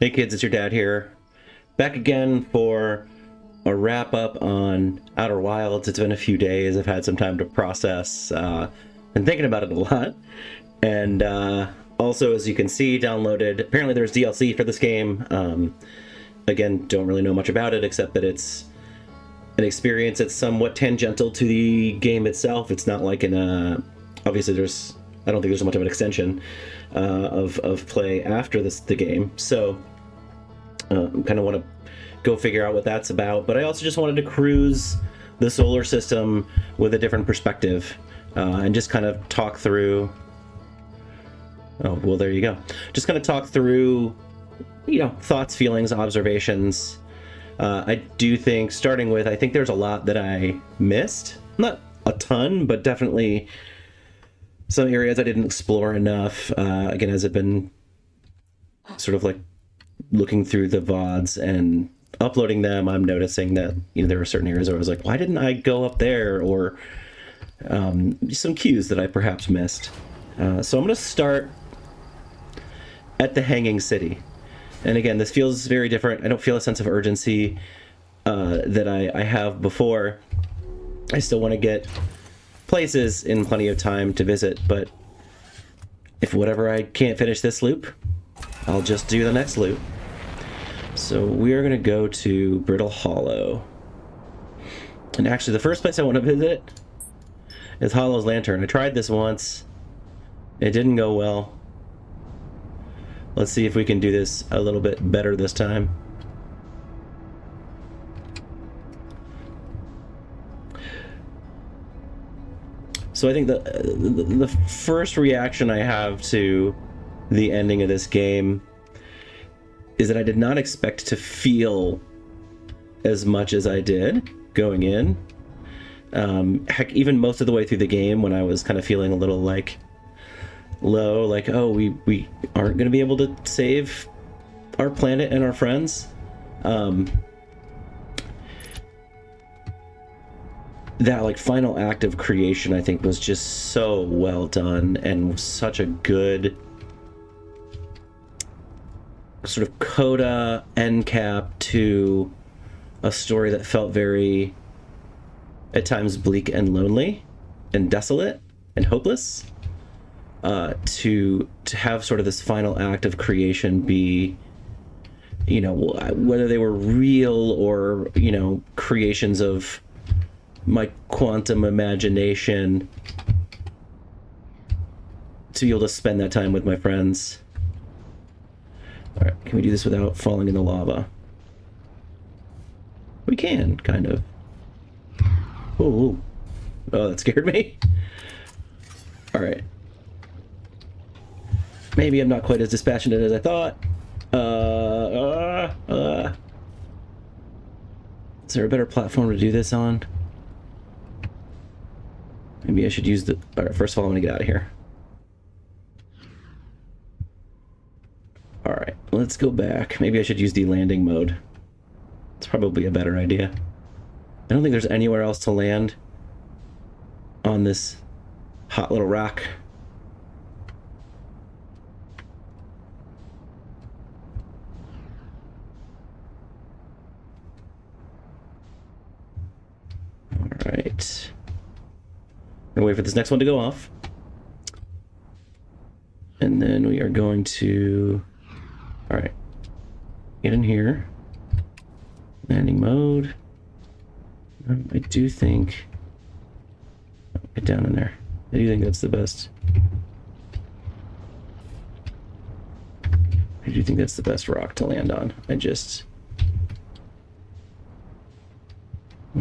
Hey kids, it's your dad here. Back again for a wrap up on Outer Wilds. It's been a few days. I've had some time to process. Been thinking about it a lot. And also, as you can see, downloaded. Apparently there's DLC for this game. Again, don't really know much about it except that it's an experience that's somewhat tangential to the game itself. It's not like obviously I don't think there's much of an extension of play after the game. So kind of want to go figure out what that's about. But I also just wanted to cruise the solar system with a different perspective and just kind of talk through. Oh, well, there you go. Just kind of talk through, thoughts, feelings, observations. I do think, starting with, I think there's a lot that I missed. Not a ton, but definitely some areas I didn't explore enough. Again, as I've been sort of like looking through the VODs and uploading them, I'm noticing that, there were certain areas where I was like, why didn't I go up there? Or some cues that I perhaps missed. So I'm going to start at the Hanging City. And again, this feels very different. I don't feel a sense of urgency that I have before. I still want to get places in plenty of time to visit, but if whatever I can't finish this loop, I'll just do the next loop. So we are going to go to Brittle Hollow. And actually, the first place I want to visit is Hollow's Lantern. I tried this once. It didn't go well. Let's see if we can do this a little bit better this time. So I think the first reaction I have to the ending of this game is that I did not expect to feel as much as I did going in. Heck, even most of the way through the game, when I was kind of feeling a little like low, like, oh, we aren't going to be able to save our planet and our friends. That like final act of creation, I think, was just so well done and such a good sort of coda end cap to a story that felt very, at times, bleak and lonely and desolate and hopeless. To have sort of this final act of creation be, whether they were real or, creations of my quantum imagination, to be able to spend that time with my friends. All right, can we do this without falling in the lava? We can, kind of. Oh, that scared me. All right. Maybe I'm not quite as dispassionate as I thought. Is there a better platform to do this on? Maybe I should use the... All right, first of all, I'm gonna get out of here. All right, let's go back. Maybe I should use the landing mode. It's probably a better idea. I don't think there's anywhere else to land on this hot little rock. All right. I'm gonna wait for this next one to go off. And then we are going to... All right, get in here. Landing mode. I do think... Get down in there. I do think that's the best. I do think that's the best rock to land on. What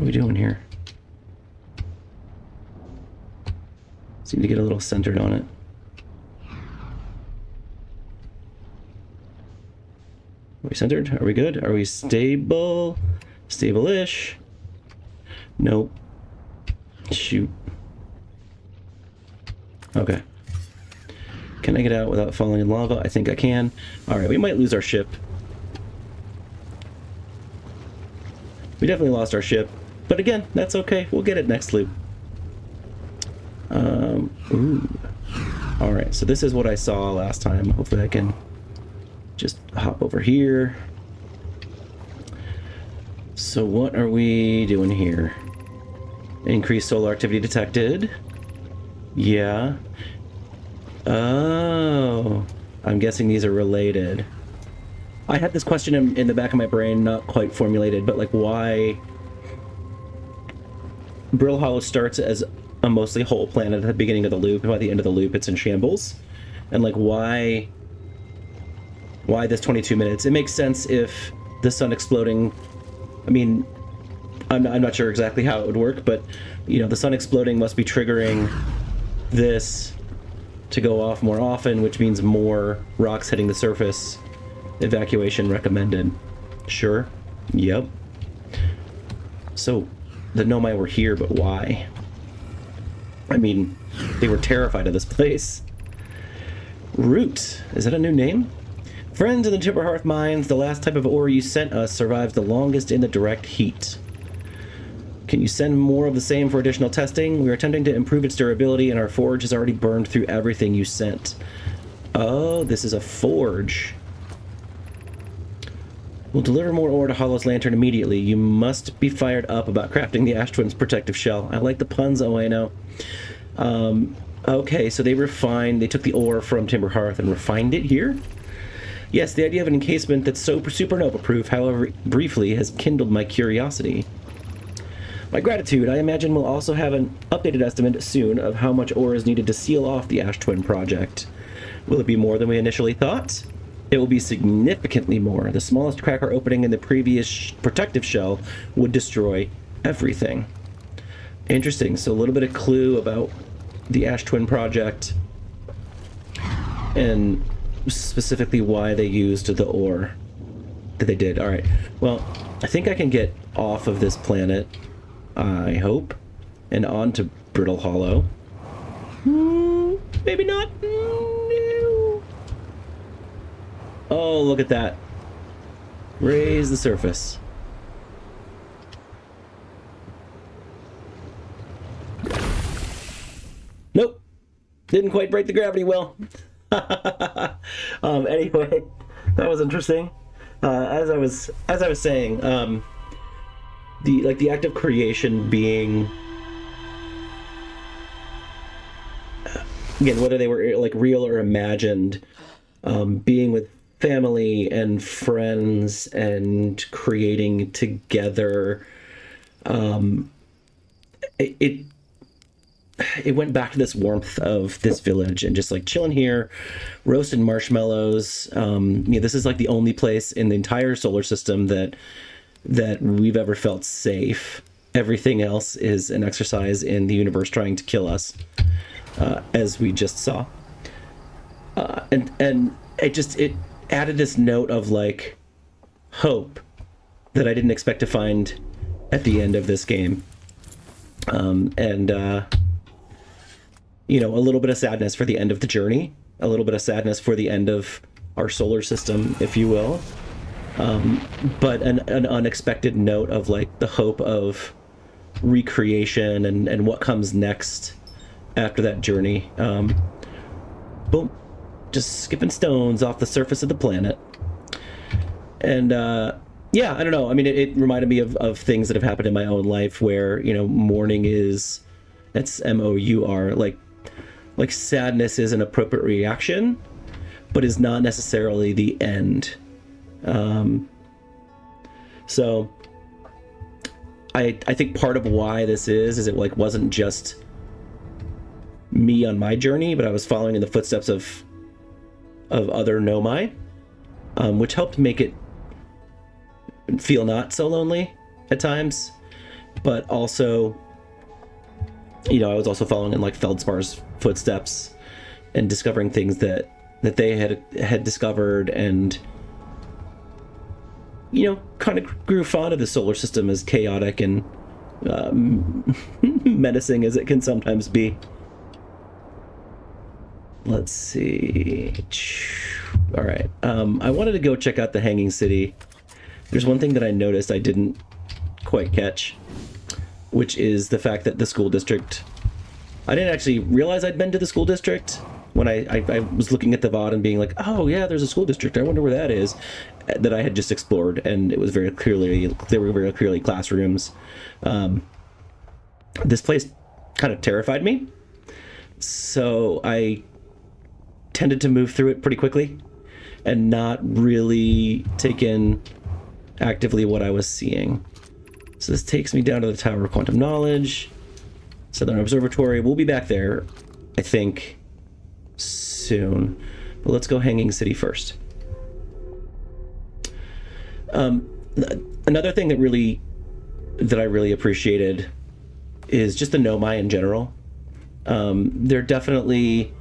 are we doing here? Seem to get a little centered on it. Are we centered? Are we good? Are we stable? Stable-ish? Nope. Shoot. Okay. Can I get out without falling in lava? I think I can. Alright, we might lose our ship. We definitely lost our ship. But again, that's okay. We'll get it next loop. Ooh. Alright, so this is what I saw last time. Hopefully I can just hop over here. So what are we doing here? Increased solar activity detected. Yeah. Oh, I'm guessing these are related. I had this question in the back of my brain, not quite formulated, but like why Brill Hollow starts as a mostly whole planet at the beginning of the loop, and by the end of the loop it's in shambles. And like why this 22 minutes? It makes sense if the sun exploding, I mean, I'm not sure exactly how it would work, but you know, the sun exploding must be triggering this to go off more often, which means more rocks hitting the surface. Evacuation recommended. Sure. Yep. So the Nomai were here, but why? I mean, they were terrified of this place. Root. Is that a new name? Friends in the Timberhearth mines, the last type of ore you sent us survives the longest in the direct heat. Can you send more of the same for additional testing? We are attempting to improve its durability, and our forge has already burned through everything you sent. Oh, this is a forge. We'll deliver more ore to Hollow's Lantern immediately. You must be fired up about crafting the Ash Twin's protective shell. I like the puns, oh I know. Okay, so they took the ore from Timberhearth and refined it here? Yes, the idea of an encasement that's so supernova-proof, however briefly, has kindled my curiosity. My gratitude. I imagine we'll also have an updated estimate soon of how much ore is needed to seal off the Ash Twin project. Will it be more than we initially thought? It will be significantly more. The smallest cracker opening in the previous protective shell would destroy everything. Interesting. So a little bit of clue about the Ash Twin project and specifically why they used the ore that they did. All right. Well, I think I can get off of this planet, I hope, and onto Brittle Hollow. Maybe not. No. Oh, look at that. Raise the surface. Nope. Didn't quite break the gravity well. Anyway, that was interesting. As I was saying, the act of creation being, again, whether they were like real or imagined, being with family and friends and creating together, it went back to this warmth of this village and just like chilling here, roasting marshmallows. This is like the only place in the entire solar system that we've ever felt safe. Everything else is an exercise in the universe trying to kill us, as we just saw. And it added this note of like hope that I didn't expect to find at the end of this game. A little bit of sadness for the end of the journey, a little bit of sadness for the end of our solar system, if you will. But an unexpected note of like the hope of recreation and what comes next after that journey. Boom. Just skipping stones off the surface of the planet. And yeah, I don't know. I mean, it reminded me of things that have happened in my own life where, mourning is, it's M-O-U-R, like sadness is an appropriate reaction, but is not necessarily the end. So I think part of why this is it like wasn't just me on my journey, but I was following in the footsteps of other Nomai, which helped make it feel not so lonely at times, but also, I was also following in like Feldspar's footsteps and discovering things that they had discovered, and kind of grew fond of the solar system as chaotic and menacing as it can sometimes be. Let's see. All right. I wanted to go check out the Hanging City. There's one thing that I noticed I didn't quite catch, which is the fact that the school district... I didn't actually realize I'd been to the school district when I was looking at the VOD and being like, oh yeah, there's a school district, I wonder where that is, that I had just explored, and it was very clearly, there were very clearly classrooms. This place kind of terrified me, so I tended to move through it pretty quickly and not really take in actively what I was seeing. So this takes me down to the Tower of Quantum Knowledge, Southern Observatory. We'll be back there, I think, soon. But let's go Hanging City first. Another thing that I really appreciated is just the Nomai in general. They're definitely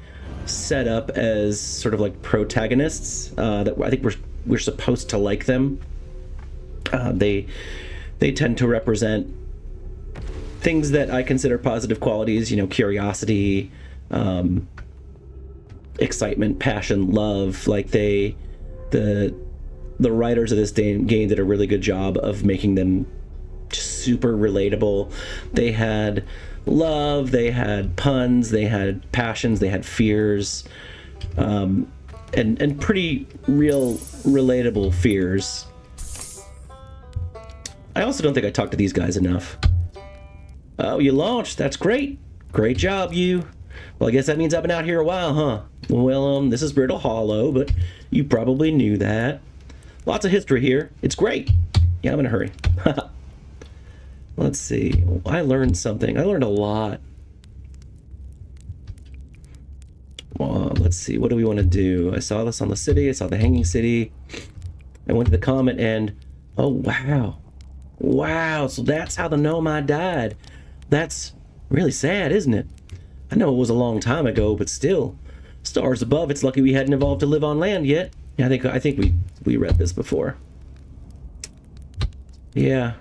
set up as sort of like protagonists, that I think we're supposed to like them. They tend to represent things that I consider positive qualities, curiosity, excitement, passion, love. Like the writers of this game did a really good job of making them just super relatable. They had love, they had puns, they had passions, they had fears, and pretty real relatable fears. I also don't think I talked to these guys enough. Oh, you launched. That's great. Great job, you. Well, I guess that means I've been out here a while, huh? Well, this is Brittle Hollow, but you probably knew that. Lots of history here. It's great. Yeah, I'm in a hurry. Let's see. I learned something. I learned a lot. Well, let's see. What do we want to do? I saw this on the city. I saw the Hanging City. I went to the Comet and... oh, wow. Wow, so that's how the Nomai died. That's really sad, isn't it? I know it was a long time ago, but still. Stars above, it's lucky we hadn't evolved to live on land yet. Yeah, I think we read this before. Yeah.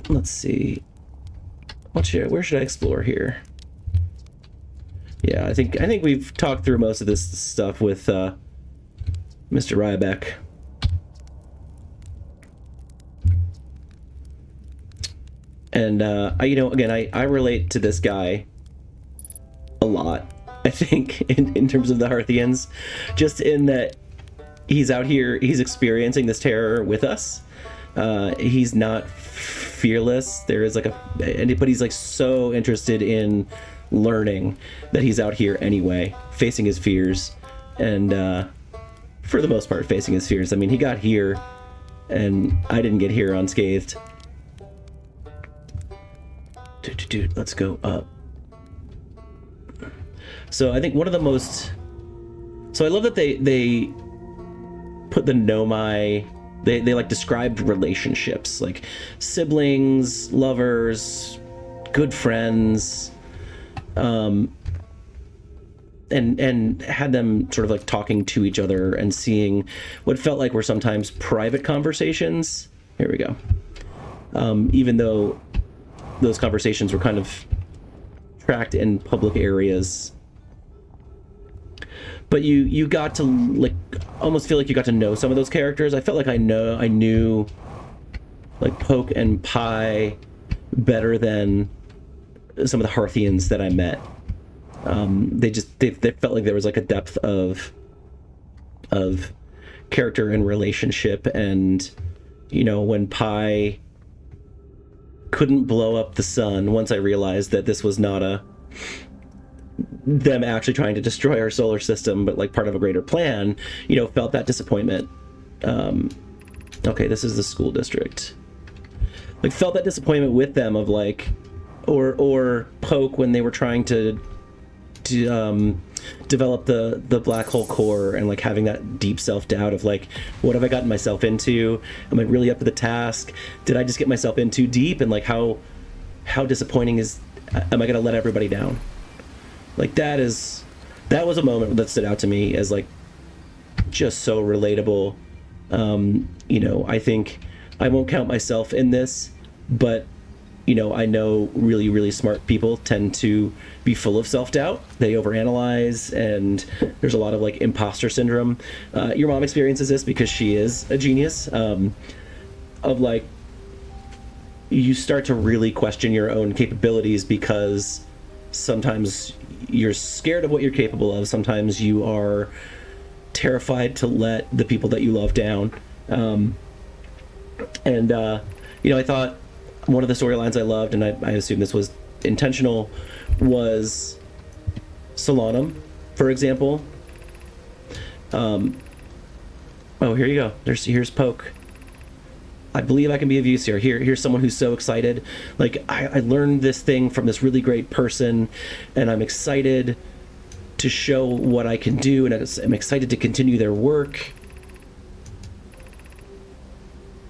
Let's see. Where should I explore here? Yeah, I think we've talked through most of this stuff with Mr. Ryback. And I relate to this guy a lot, I think, in terms of the Hearthians, just in that he's out here, he's experiencing this terror with us. He's not fearless. But he's like so interested in learning that he's out here anyway, facing his fears, and for the most part facing his fears. I mean, he got here, and I didn't get here unscathed. Dude, let's go up. So I think one of the most... So I love that they put the Nomai... They like described relationships, like siblings, lovers, good friends, and had them sort of like talking to each other and seeing what felt like were sometimes private conversations. Here we go. Even though those conversations were kind of tracked in public areas, but you got to like almost feel like you got to know some of those characters. I felt like I knew like Poke and Pi better than some of the Hearthians that I met. They felt like there was like a depth of character and relationship, and when Pi couldn't blow up the sun, once I realized that this was not them actually trying to destroy our solar system, but like part of a greater plan, felt that disappointment. Okay, this is the school district. Like, felt that disappointment with them of like, or Poke when they were trying to develop the black hole core, and like having that deep self-doubt of like, what have I gotten myself into? Am I really up to the task? Did I just get myself in too deep? And like how disappointing am I gonna let everybody down? Like that was a moment that stood out to me as like just so relatable. I think I won't count myself in this, but I know really, really smart people tend to be full of self-doubt. They overanalyze, and there's a lot of like imposter syndrome. Your mom experiences this because she is a genius, of like, you start to really question your own capabilities because Sometimes you're scared of what you're capable of. Sometimes you are terrified to let the people that you love down. I thought one of the storylines I loved, and I assume this was intentional, was Solanum, for example. Oh, here you go. Here's Poke. I believe I can be of use here. Here's someone who's so excited. Like, I learned this thing from this really great person, and I'm excited to show what I can do, and I'm excited to continue their work.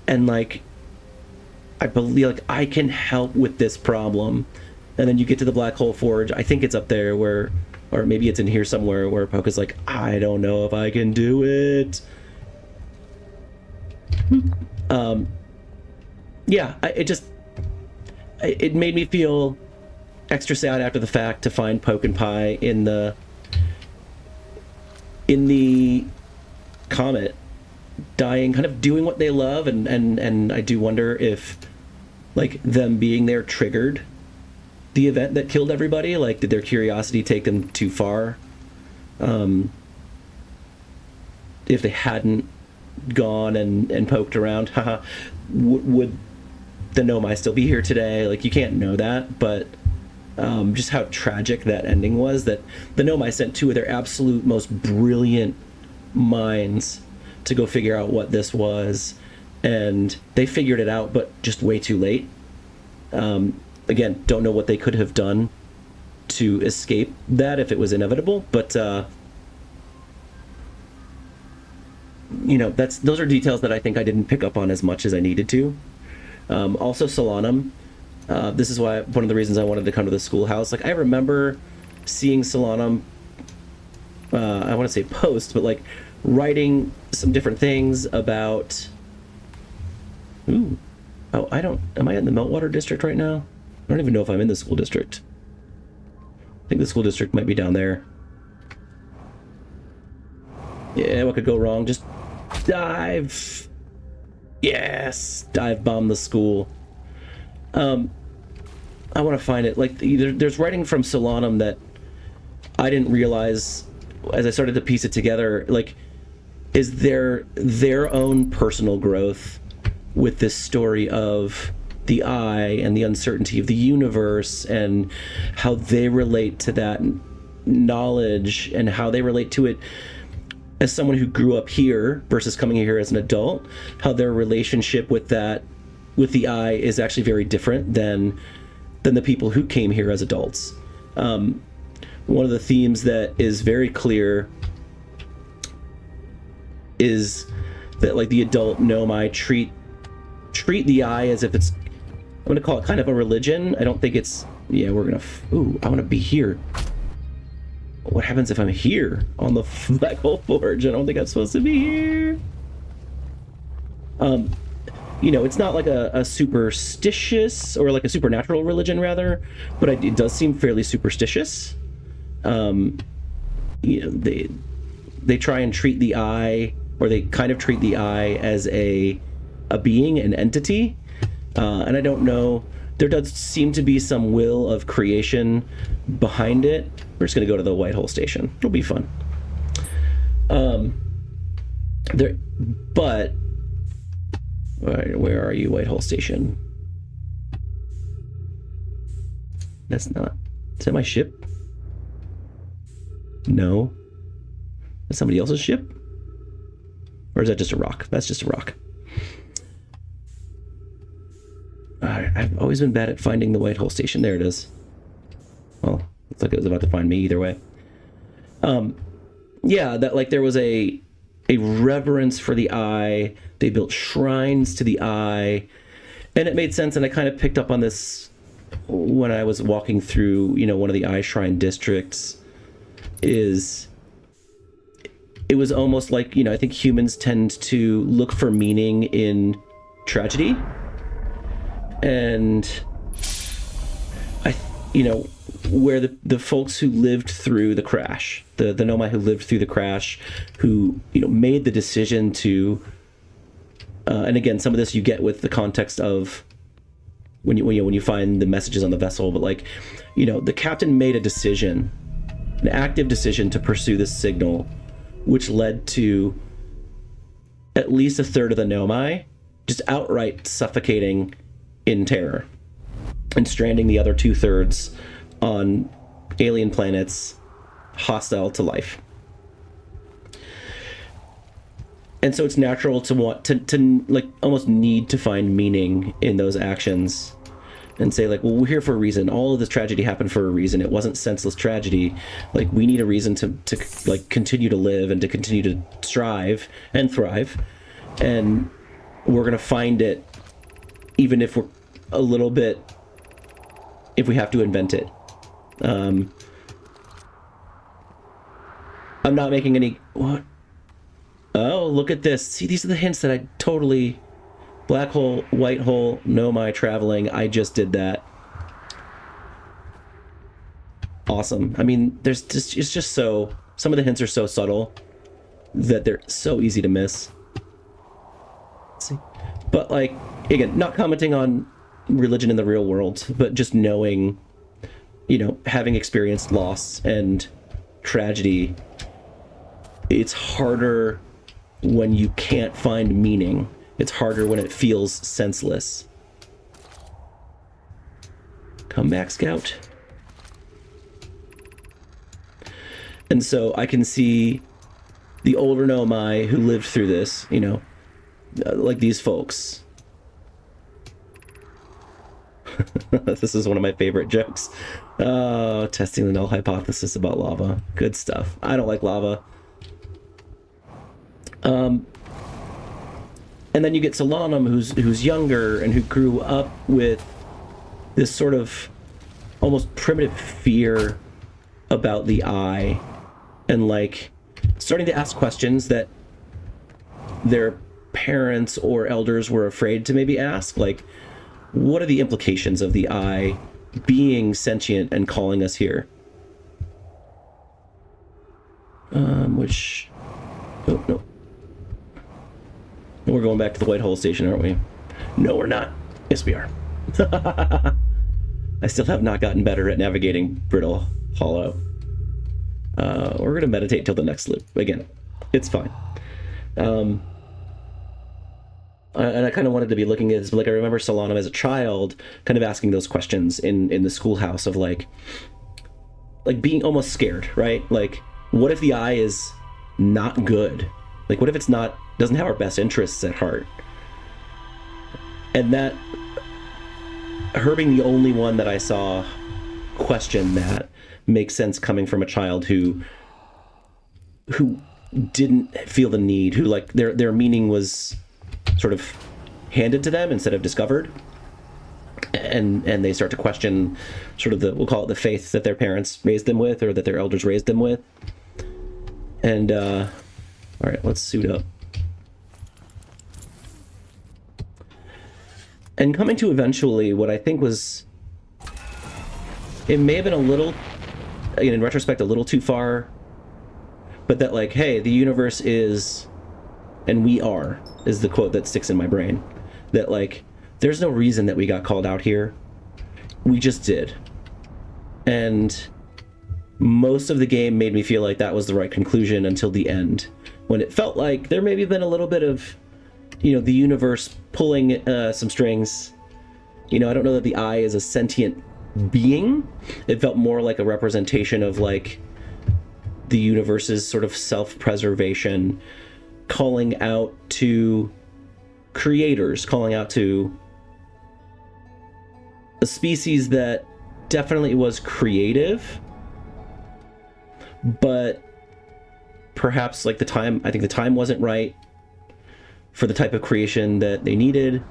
And, like, I believe, like, I can help with this problem. And then you get to the Black Hole Forge. I think it's up there where, or maybe it's in here somewhere, where Poke is like, I don't know if I can do it. It made me feel extra sad after the fact to find Poke and Pie in the comet, dying, kind of doing what they love, and I do wonder if, like, them being there triggered the event that killed everybody. Like, did their curiosity take them too far? If they hadn't gone and poked around, would the Nomai still be here today? Like, you can't know that, but just how tragic that ending was, that the Nomai sent two of their absolute most brilliant minds to go figure out what this was, and they figured it out, but just way too late. Again, don't know what they could have done to escape that if it was inevitable, but those are details that I think I didn't pick up on as much as I needed to. Also, Solanum. This is why one of the reasons I wanted to come to the schoolhouse. Like, I remember seeing Solanum, I want to say post, but like writing some different things about. Ooh, oh, am I in the Meltwater district right now? I don't even know if I'm in the school district. I think the school district might be down there. Yeah, what could go wrong? Just dive. Yes, dive bomb the school. I want to find it. Like, there's writing from Solanum that I didn't realize as I started to piece it together. Like, is their own personal growth with this story of the eye and the uncertainty of the universe, and how they relate to that knowledge, and how they relate to it as someone who grew up here versus coming here as an adult, how their relationship with the eye is actually very different than the people who came here as adults. One of the themes that is very clear is that, like, the adult Nomai treat the eye as if it's, I'm going to call it kind of a religion. I don't think it's, I want to be here. What happens if I'm here on the Black Hole Forge? I don't think I'm supposed to be here. It's not like a superstitious, or like a supernatural religion, rather, but it does seem fairly superstitious. They try and treat the eye, or they kind of treat the eye as a being, an entity, and I don't know. There does seem to be some will of creation behind it. We're just going to go to the White Hole Station. It'll be fun. But where are you, White Hole Station? That's not. Is that my ship? No. That's somebody else's ship? Or is that just a rock? That's just a rock. I've always been bad at finding the White Hole Station. There it is. Well, looks like it was about to find me either way. That, like, there was a reverence for the eye. They built shrines to the eye, and it made sense. And I kind of picked up on this when I was walking through, one of the eye shrine districts. It was almost like, I think humans tend to look for meaning in tragedy. And where the folks who lived through the crash, the Nomai who lived through the crash, who, made the decision to, and again, some of this you get with the context of when you find the messages on the vessel. But like, the captain made a decision, an active decision to pursue this signal, which led to at least a third of the Nomai just outright suffocating in terror and stranding the other 2/3 on alien planets hostile to life. And so it's natural to want to like almost need to find meaning in those actions and say like, well, we're here for a reason. All of this tragedy happened for a reason. It wasn't senseless tragedy. Like, we need a reason to like continue to live and to continue to strive and thrive. And we're going to find it, even if we're a little bit, if we have to invent it. I'm not making any, what? Oh, look at this. See, these are the hints that I totally... Black hole, white hole, Nomai traveling. I just did that. Awesome. I mean, it's just so... Some of the hints are so subtle that they're so easy to miss. Let's see. But, like, again, not commenting on religion in the real world, but just knowing, having experienced loss and tragedy, it's harder when you can't find meaning. It's harder when it feels senseless. Come back, Scout. And so I can see the older Nomai who lived through this, like these folks. This is one of my favorite jokes. Testing the null hypothesis about lava. Good stuff. I don't like lava. And then you get Solanum, who's younger and who grew up with this sort of almost primitive fear about the eye, and like starting to ask questions that their parents or elders were afraid to maybe ask, like, what are the implications of the eye being sentient and calling us here? Oh, no. We're going back to the White Hole Station, aren't we? No, we're not. Yes, we are. I still have not gotten better at navigating Brittle Hollow. We're going to meditate till the next loop. Again, it's fine. And I kind of wanted to be looking at this, but like I remember Solanum as a child kind of asking those questions in the schoolhouse of like being almost scared, right? Like, what if the eye is not good? Like, what if it's doesn't have our best interests at heart? And that, her being the only one that I saw question that makes sense coming from a child who didn't feel the need, who like their meaning was sort of handed to them instead of discovered. And they start to question sort of we'll call it the faith that their parents raised them with, or that their elders raised them with. And, all right, let's suit up. And coming to eventually what I think was, it may have been a little, again, in retrospect, a little too far, but that like, hey, the universe is, and we are, is the quote that sticks in my brain. That like, there's no reason that we got called out here. We just did. And most of the game made me feel like that was the right conclusion until the end, when it felt like there maybe been a little bit of, the universe pulling some strings. I don't know that the eye is a sentient being. It felt more like a representation of like the universe's sort of self-preservation, calling out to creators, calling out to a species that definitely was creative, but perhaps like I think the time wasn't right for the type of creation that they needed,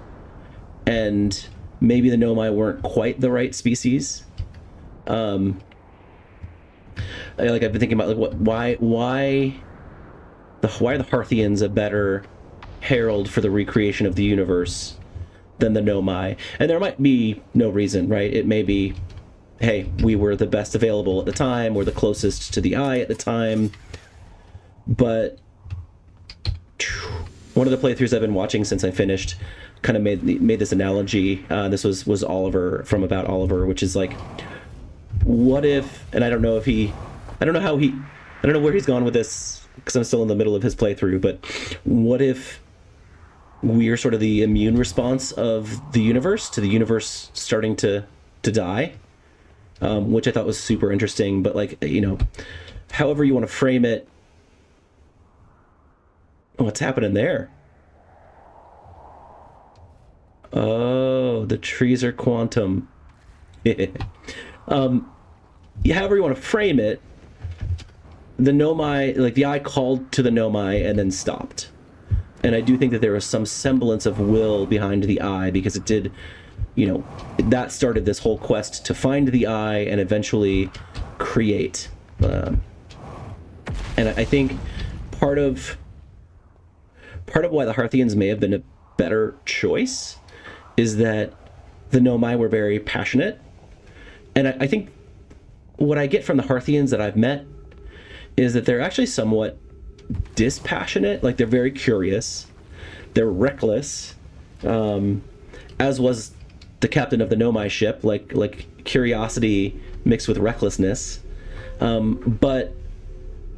and maybe the Nomai weren't quite the right species. I've been thinking about like why are the Hearthians a better herald for the recreation of the universe than the Nomai? And there might be no reason, right? It may be, hey, we were the best available at the time, we're the closest to the eye at the time. But one of the playthroughs I've been watching since I finished kind of made this analogy. This was Oliver from About Oliver, which is like, what if, and I don't know where he's gone with this because I'm still in the middle of his playthrough, but what if we are sort of the immune response of the universe to the universe starting to die, which I thought was super interesting. But like, however you want to frame it, what's happening there? Oh, the trees are quantum. However you want to frame it, the Nomai, like the eye called to the Nomai and then stopped. And I do think that there was some semblance of will behind the eye, because it did, that started this whole quest to find the eye and eventually create. And I think part of why the Hearthians may have been a better choice is that the Nomai were very passionate. And I think what I get from the Hearthians that I've met is that they're actually somewhat dispassionate. Like, they're very curious, they're reckless, as was the captain of the Nomai ship, like curiosity mixed with recklessness, but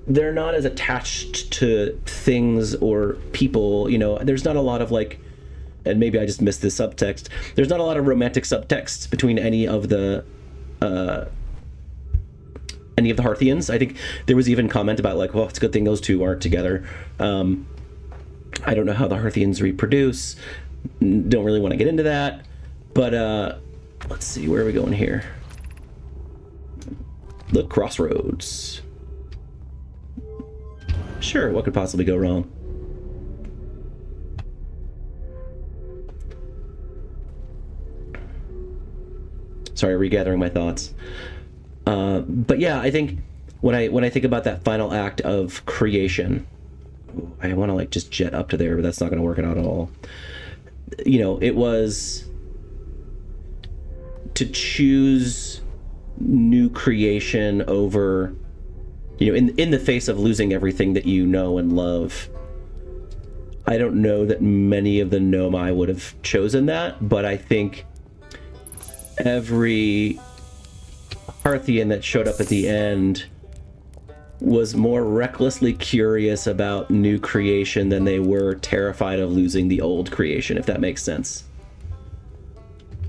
they're not as attached to things or people. There's not a lot of like, and maybe I just missed this subtext, there's not a lot of romantic subtext between any of the Hearthians. I think there was even comment about like, well, it's a good thing those two aren't together. I don't know how the Hearthians reproduce. Don't really want to get into that. But let's see, where are we going here? The crossroads. Sure, what could possibly go wrong? Sorry, regathering my thoughts. But yeah, I think when I think about that final act of creation, I want to like just jet up to there, but that's not going to work out at all. It was to choose new creation over, in the face of losing everything that you know and love. I don't know that many of the Nomai would have chosen that, but I think every Hearthian that showed up at the end was more recklessly curious about new creation than they were terrified of losing the old creation, if that makes sense.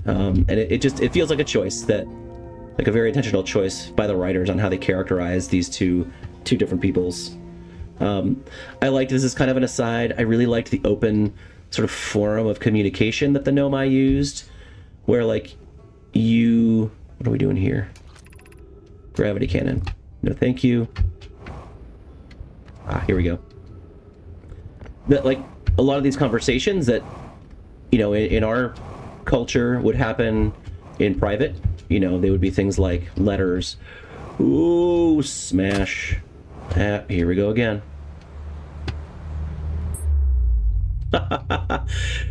And it feels like a choice, that like a very intentional choice by the writers on how they characterize these two different peoples. I liked, this is kind of an aside, I really liked the open sort of forum of communication that the Nomai used, where like what are we doing here? Gravity cannon. No, thank you. Here we go. That like a lot of these conversations that, in our culture would happen in private. They would be things like letters. Ooh, smash. Here we go again.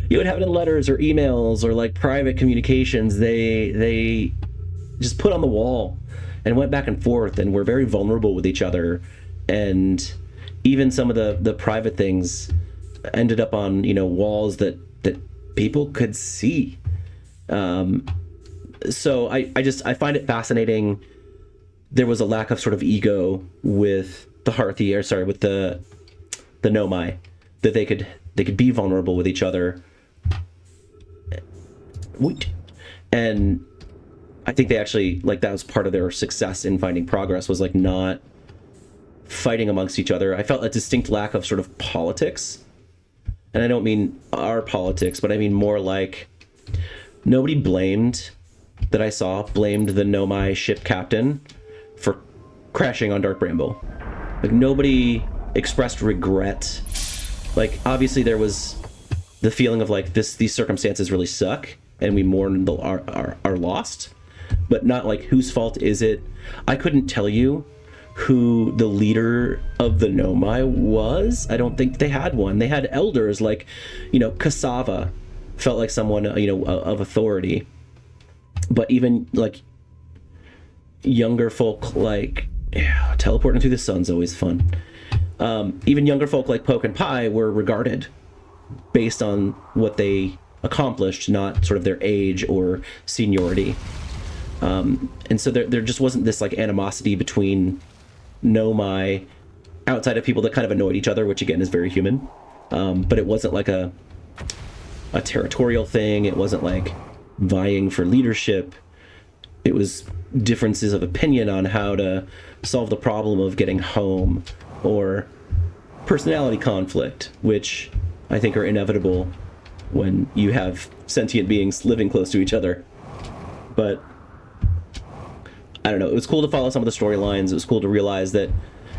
You would have it in letters or emails or like private communications. They just put on the wall and went back and forth and were very vulnerable with each other. And even some of the private things ended up on, walls that people could see. So I find it fascinating. There was a lack of sort of ego with the with the Nomai, that they could be vulnerable with each other. And I think they actually, like, that was part of their success in finding progress, was like not fighting amongst each other. I felt a distinct lack of sort of politics. And I don't mean our politics, but I mean more like nobody that I saw blamed the Nomai ship captain for crashing on Dark Bramble. Like, nobody expressed regret. Like, obviously there was the feeling of like, these circumstances really suck and we mourn our lost, but not like, whose fault is it? I couldn't tell you who the leader of the Nomai was. I don't think they had one. They had elders, like, Cassava felt like someone, of authority. But even like younger folk, like, teleporting through the sun's always fun. Even younger folk like Poke and Pie were regarded based on what they accomplished, not sort of their age or seniority. And so there just wasn't this like animosity between Nomai outside of people that kind of annoyed each other, which again is very human. But it wasn't like a territorial thing. It wasn't like vying for leadership. It was differences of opinion on how to solve the problem of getting home, or personality conflict, which I think are inevitable when you have sentient beings living close to each other. But I don't know, it was cool to follow some of the storylines. It was cool to realize that,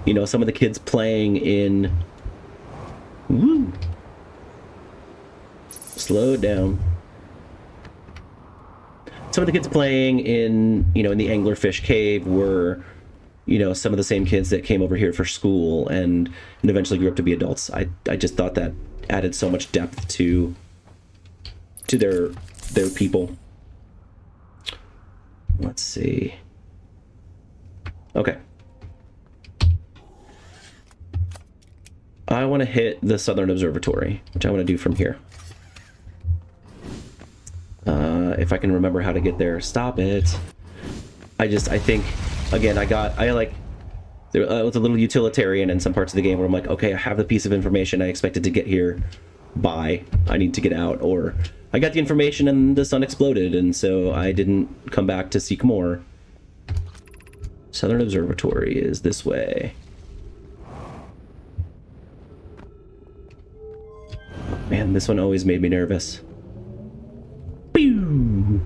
you know, some of the kids playing in... Woo! Slow it down. Some of the kids playing in, you know, in the anglerfish cave were, you know, some of the same kids that came over here for school and eventually grew up to be adults. I just thought that added so much depth to their people. Let's see. Okay. I want to hit the Southern Observatory, which I want to do from here. If I can remember how to get there. Stop it. I think, again, I like, there was a little utilitarian in some parts of the game where I'm like, okay, I have the piece of information I expected to get here by. I need to get out. Or I got the information and the sun exploded, and so I didn't come back to seek more. Southern Observatory is this way. Man, this one always made me nervous. Pew!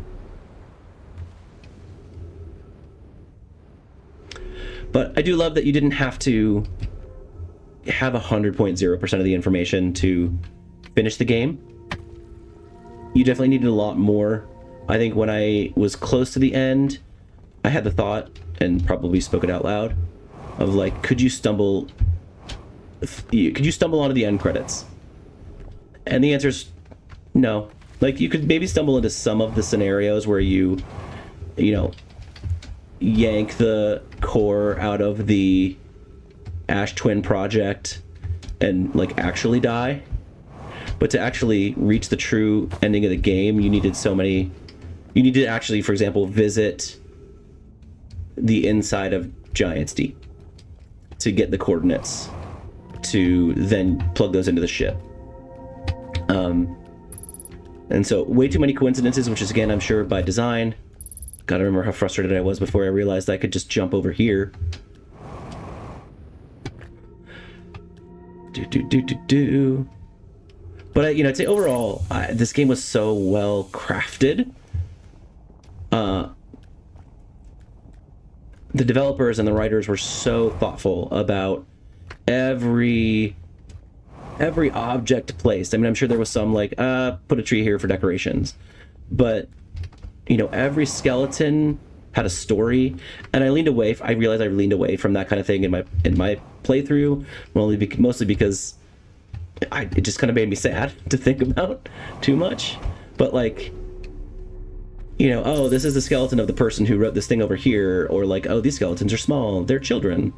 But I do love that you didn't have to have 100.0% of the information to finish the game. You definitely needed a lot more. I think when I was close to the end, I had the thought, and probably spoke it out loud, of like, could you stumble onto the end credits? And the answer is no. Like, you could maybe stumble into some of the scenarios where you know, yank the core out of the Ash Twin project and like actually die. But to actually reach the true ending of the game, you needed to actually, for example, visit the inside of Giant's Deep to get the coordinates to then plug those into the ship. And so way too many coincidences, which is, again, I'm sure by design. Gotta remember how frustrated I was before I realized I could just jump over here. But you know, I'd say overall, this game was so well crafted. The developers and the writers were so thoughtful about every object placed. I mean, I'm sure there was some like, put a tree here for decorations, but you know, every skeleton had a story, and I realized I leaned away from that kind of thing in my playthrough, mostly because it just kind of made me sad to think about too much. But like, you know, oh, this is the skeleton of the person who wrote this thing over here, or like, oh, these skeletons are small, they're children.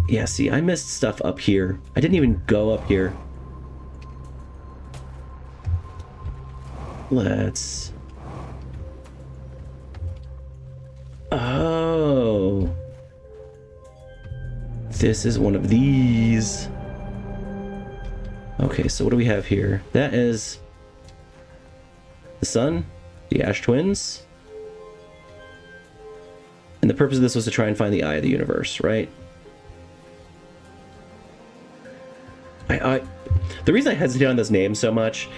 Yeah, see, I missed stuff up here. I didn't even go up here. Let's... Oh. This is one of these. Okay, so what do we have here? That is the sun, the Ash Twins. And the purpose of this was to try and find the eye of the universe, right? The reason I hesitate on this name so much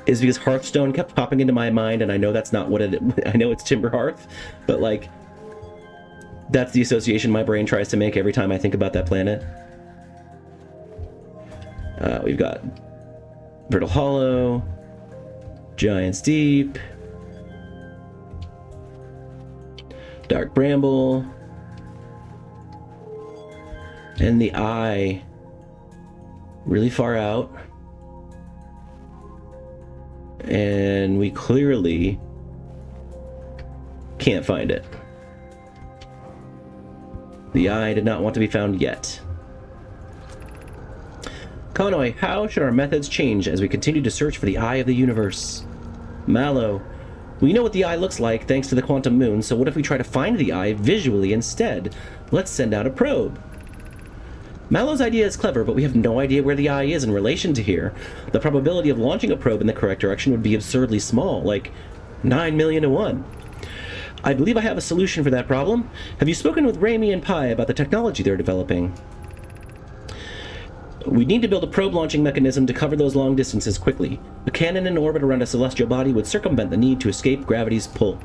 is because Hearthstone kept popping into my mind, and I know that's not what it... I know it's Timber Hearth, but like, that's the association my brain tries to make every time I think about that planet. We've got Brittle Hollow, Giant's Deep, Dark Bramble, and the Eye really far out. And we clearly can't find it. The Eye did not want to be found yet. Konoi, how should our methods change as we continue to search for the eye of the universe? Mallow, we know what the eye looks like thanks to the quantum moon, so what if we try to find the eye visually instead? Let's send out a probe. Mallow's idea is clever, but we have no idea where the eye is in relation to here. The probability of launching a probe in the correct direction would be absurdly small, like 9 million to 1. I believe I have a solution for that problem. Have you spoken with Raimi and Pi about the technology they're developing? We need to build a probe launching mechanism to cover those long distances quickly. A cannon in orbit around a celestial body would circumvent the need to escape gravity's pull.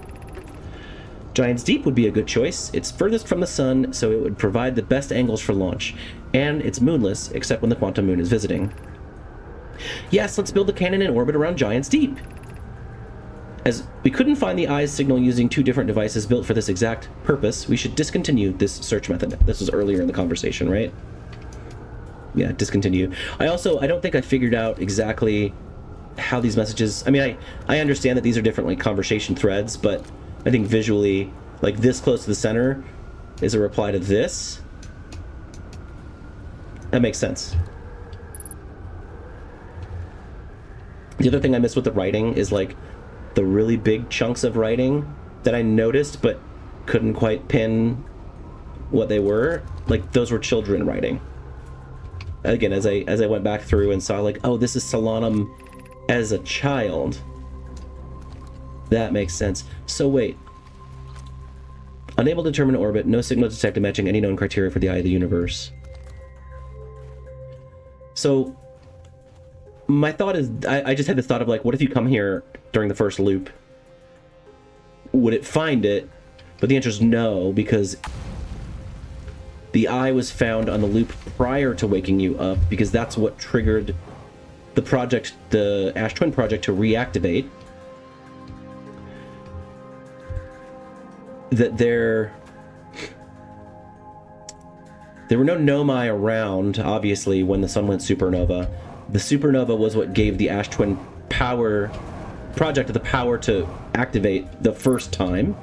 Giant's Deep would be a good choice. It's furthest from the sun, so it would provide the best angles for launch. And it's moonless, except when the quantum moon is visiting. Yes, let's build a cannon in orbit around Giant's Deep. As we couldn't find the eye's signal using two different devices built for this exact purpose, we should discontinue this search method. This was earlier in the conversation, right? Yeah, discontinue. I don't think I figured out exactly how these messages... I mean, I understand that these are different, like, conversation threads, but I think visually, like, this close to the center is a reply to this. That makes sense. The other thing I missed with the writing is, like, the really big chunks of writing that I noticed but couldn't quite pin what they were. Like, those were children writing. Again, as I went back through and saw, like, oh, this is Solanum as a child. That makes sense. So wait. Unable to determine orbit, no signal detected matching any known criteria for the eye of the universe. So my thought is, I just had this thought of, like, what if you come here during the first loop? Would it find it? But the answer is no, because the eye was found on the loop prior to waking you up, because that's what triggered the project, the Ash Twin project, to reactivate. That there were no Nomai around, obviously, when the sun went supernova. The supernova was what gave the Ash Twin project the power to activate the first time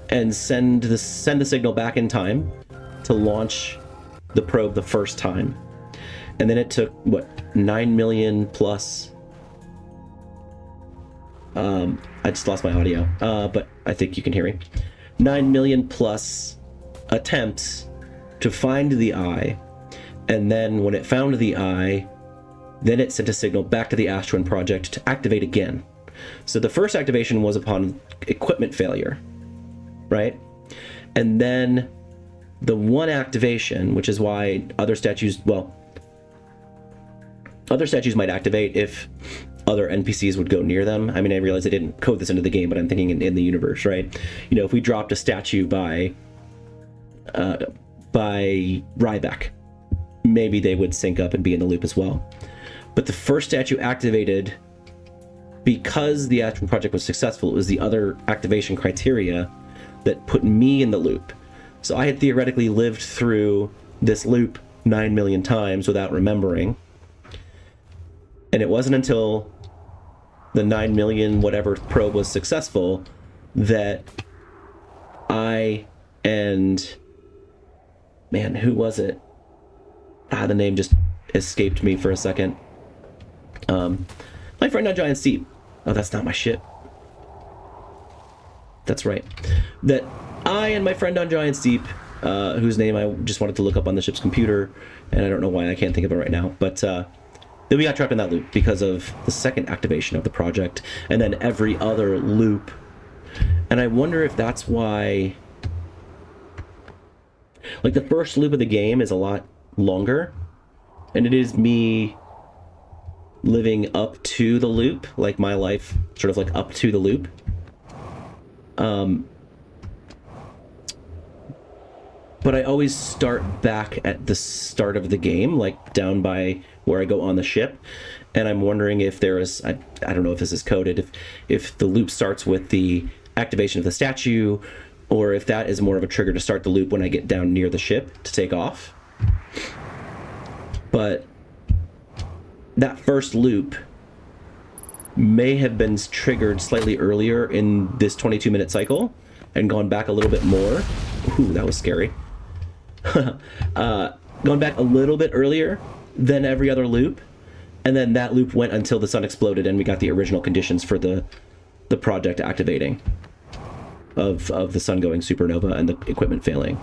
and send the signal back in time to launch the probe the first time. And then it took, what, 9 million plus... I just lost my audio, but I think you can hear me. 9 million plus attempts to find the eye, and then when it found the eye, then it sent a signal back to the Ash Twin project to activate again. So the first activation was upon equipment failure, right? And then the one activation, which is why other statues might activate if other NPCs would go near them. I mean, I realize I didn't code this into the game, but I'm thinking in the universe, right? You know, if we dropped a statue by Ryback, maybe they would sync up and be in the loop as well. But the first statue activated because the Ash Twin project was successful. It was the other activation criteria that put me in the loop. So I had theoretically lived through this loop 9 million times without remembering. And it wasn't until the 9 million whatever probe was successful that I and... Man, who was it? The name just escaped me for a second. My friend on Giant Steep. Oh, that's not my ship. That's right. That I and my friend on Giant Steep, whose name I just wanted to look up on the ship's computer, and I don't know why I can't think of it right now, but then we got trapped in that loop because of the second activation of the project, and then every other loop. And I wonder if that's why... Like, the first loop of the game is a lot longer, and it is me living up to the loop, like my life sort of like up to the loop. But I always start back at the start of the game, like down by where I go on the ship, and I'm wondering if there is, I don't know if this is coded, if the loop starts with the activation of the statue, or if that is more of a trigger to start the loop when I get down near the ship to take off. But that first loop may have been triggered slightly earlier in this 22-minute cycle and gone back a little bit more. Ooh, that was scary. Gone back a little bit earlier then every other loop, and then that loop went until the sun exploded and we got the original conditions for the project activating of the sun going supernova and the equipment failing.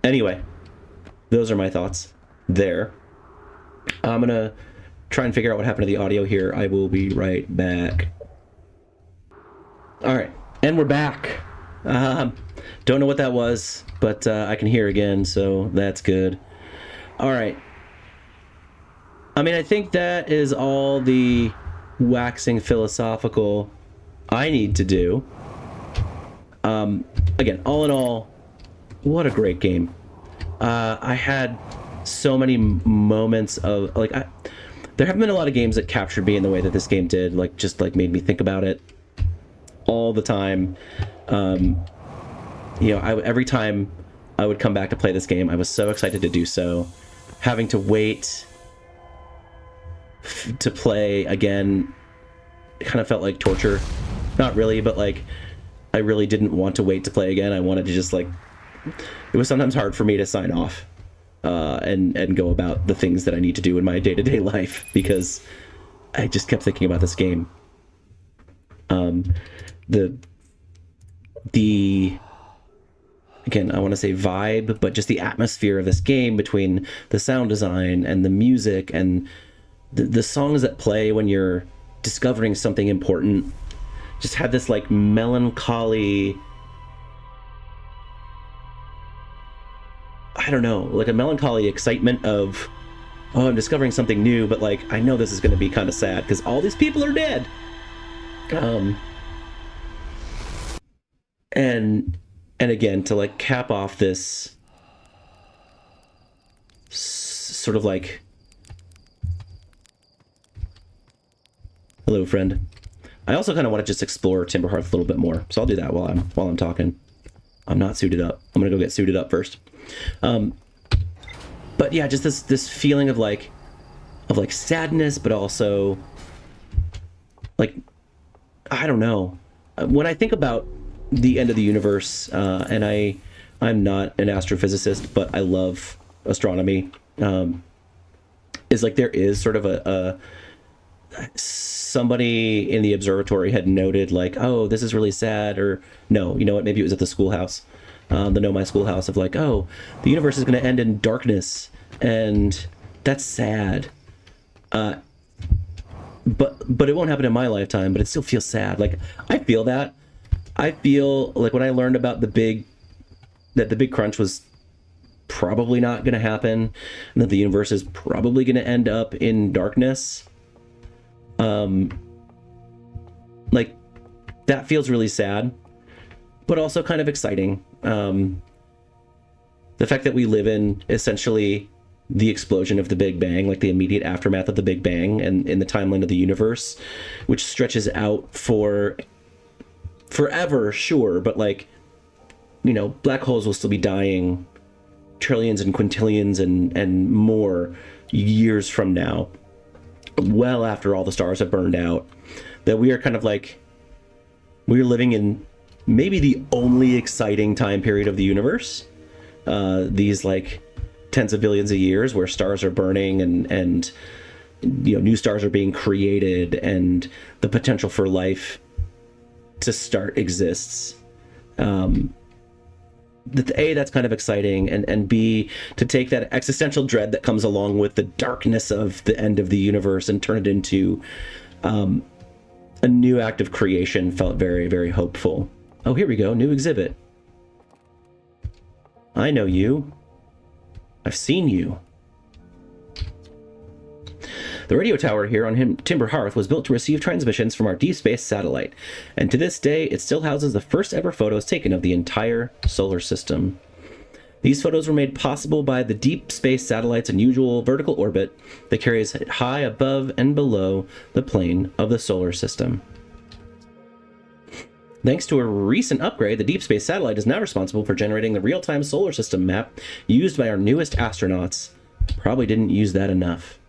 Anyway, those are my thoughts there. I'm gonna try and figure out what happened to the audio here. I will be right back. All right, and we're back. Don't know what that was, but I can hear again, so that's good. All right. I mean, I think that is all the waxing philosophical I need to do. Again, all in all, what a great game. I had so many moments of, like, there haven't been a lot of games that captured me in the way that this game did, like, just, like, made me think about it all the time. You know, every time I would come back to play this game, I was so excited to do so. Having to wait to play again kind of felt like torture. Not really, but, like, I really didn't want to wait to play again. I wanted to just, like, it was sometimes hard for me to sign off and go about the things that I need to do in my day-to-day life because I just kept thinking about this game. The again, I want to say vibe, but just the atmosphere of this game between the sound design and the music and the songs that play when you're discovering something important just had this, like, melancholy, I don't know, like a melancholy excitement of, oh, I'm discovering something new, but, like, I know this is going to be kind of sad because all these people are dead. And again, to, like, cap off this sort of, like, hello, friend. I also kind of want to just explore Timber Hearth a little bit more, so I'll do that while I'm talking. I'm not suited up. I'm gonna go get suited up first. But yeah, just this feeling of like sadness, but also, like, I don't know. When I think about the end of the universe, and I'm not an astrophysicist, but I love astronomy. Is like there is sort of a somebody in the observatory had noted, like, oh, this is really sad, or no, you know what, maybe it was at the schoolhouse, the Know My Schoolhouse, of like, oh, the universe is going to end in darkness, and that's sad. But it won't happen in my lifetime, but it still feels sad. Like, I feel that. I feel like when I learned about the big crunch was probably not going to happen, and that the universe is probably going to end up in darkness, like, that feels really sad, but also kind of exciting. The fact that we live in essentially the explosion of the Big Bang, like the immediate aftermath of the Big Bang, and in the timeline of the universe, which stretches out for forever, sure, but, like, you know, black holes will still be dying trillions and quintillions and more years from now, well after all the stars have burned out, that we are kind of like, we're living in maybe the only exciting time period of the universe. These, like, tens of billions of years where stars are burning and you know, new stars are being created, and the potential for life to start exists. A, that's kind of exciting, and B, to take that existential dread that comes along with the darkness of the end of the universe and turn it into a new act of creation felt very, very hopeful. Oh, here we go, new exhibit. I know you. I've seen you. The radio tower here on Timber Hearth was built to receive transmissions from our deep space satellite, and to this day it still houses the first ever photos taken of the entire solar system. These photos were made possible by the deep space satellite's unusual vertical orbit that carries it high above and below the plane of the solar system. Thanks to a recent upgrade, the deep space satellite is now responsible for generating the real-time solar system map used by our newest astronauts. Probably didn't use that enough.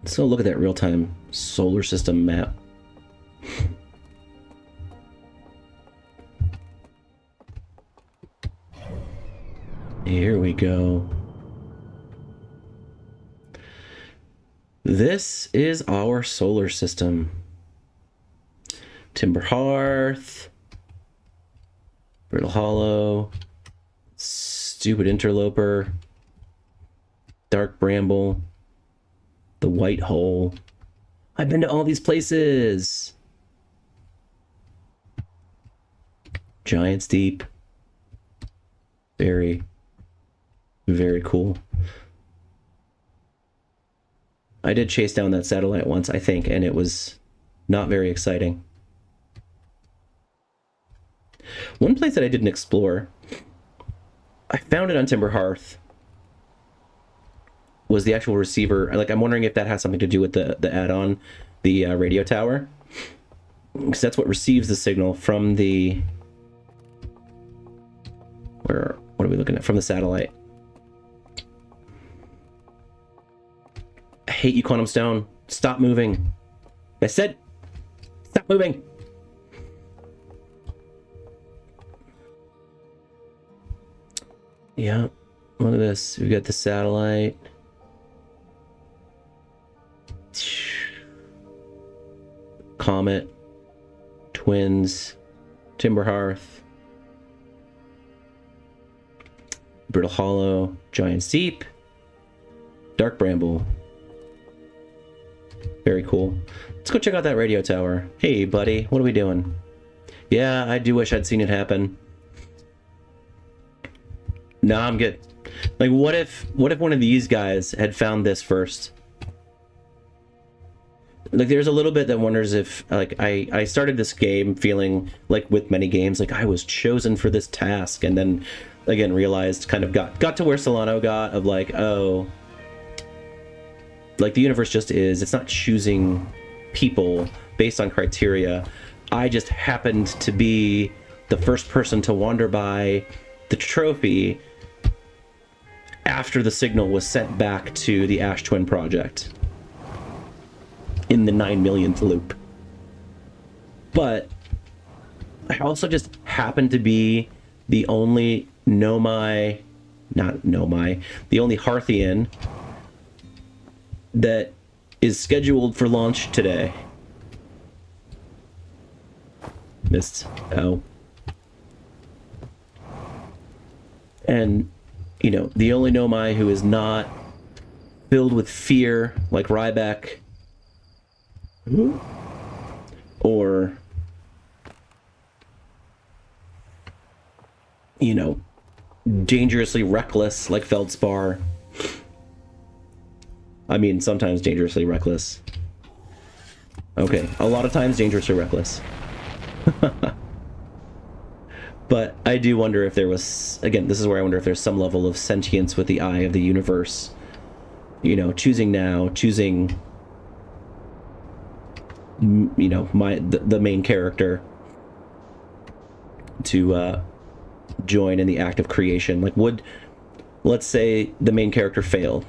So look at that real-time solar system map. Here we go. This is our solar system. Timber Hearth, Brittle Hollow, Stupid Interloper, Dark Bramble, the White Hole. I've been to all these places. Giant's Deep. Very, very cool. I did chase down that satellite once, I think, and it was not very exciting. One place that I didn't explore, I found it on Timber Hearth, was the actual receiver. Like, I'm wondering if that has something to do with the add-on, the radio tower. Because that's what receives the signal from the... What are we looking at? From the satellite. I hate you, Quantum Stone. Stop moving. I said, stop moving. Yeah, look at this. We got the satellite. Comet. Twins. Timber Hearth. Brittle Hollow. Giant's Deep. Dark Bramble. Very cool. Let's go check out that radio tower. Hey, buddy, what are we doing? Yeah, I do wish I'd seen it happen. Nah, I'm good. Like, what if one of these guys had found this first? Like, there's a little bit that wonders if, like, I started this game feeling like, with many games, like I was chosen for this task, and then again realized, kind of got to where Solano got, of like, oh, like the universe just is. It's not choosing people based on criteria. I just happened to be the first person to wander by the trophy after the signal was sent back to the Ash Twin Project in the 9 millionth loop. But I also just happened to be the only the only Hearthian that is scheduled for launch today. Missed. Oh. And, you know, the only Nomai who is not filled with fear like Ryback. Or, you know, dangerously reckless like Feldspar. I mean, sometimes dangerously reckless. Okay, a lot of times dangerously reckless. But I do wonder if there was, again, this is where I wonder if there's some level of sentience with the eye of the universe. You know, choosing now, choosing, you know, the main character to join in the act of creation. Like, let's say the main character failed.